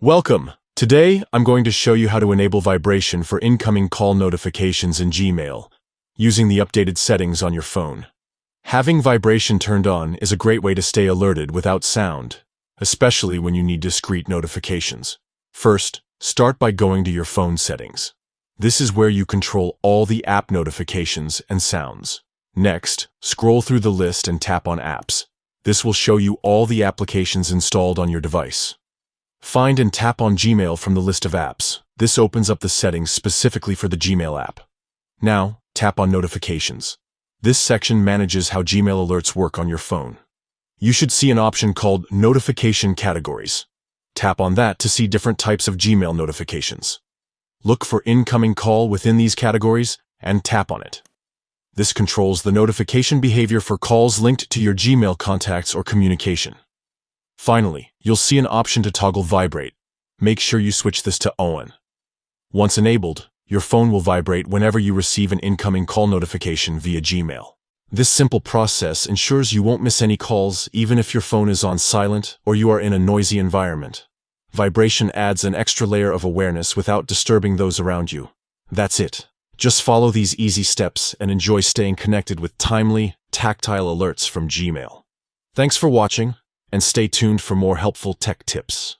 Welcome! Today, I'm going to show you how to enable vibration for incoming call notifications in Gmail, using the updated settings on your phone. Having vibration turned on is a great way to stay alerted without sound, especially when you need discrete notifications. First, start by going to your phone settings. This is where you control all the app notifications and sounds. Next, scroll through the list and tap on Apps. This will show you all the applications installed on your device. Find and tap on Gmail from the list of apps. This opens up the settings specifically for the Gmail app. Now, tap on Notifications. This section manages how Gmail alerts work on your phone. You should see an option called Notification Categories. Tap on that to see different types of Gmail notifications. Look for Incoming Call within these categories and tap on it. This controls the notification behavior for calls linked to your Gmail contacts or communication. Finally, you'll see an option to toggle Vibrate. Make sure you switch this to On. Once enabled, your phone will vibrate whenever you receive an incoming call notification via Gmail. This simple process ensures you won't miss any calls even if your phone is on silent or you are in a noisy environment. Vibration adds an extra layer of awareness without disturbing those around you. That's it. Just follow these easy steps and enjoy staying connected with timely, tactile alerts from Gmail. Thanks for watching, and stay tuned for more helpful tech tips.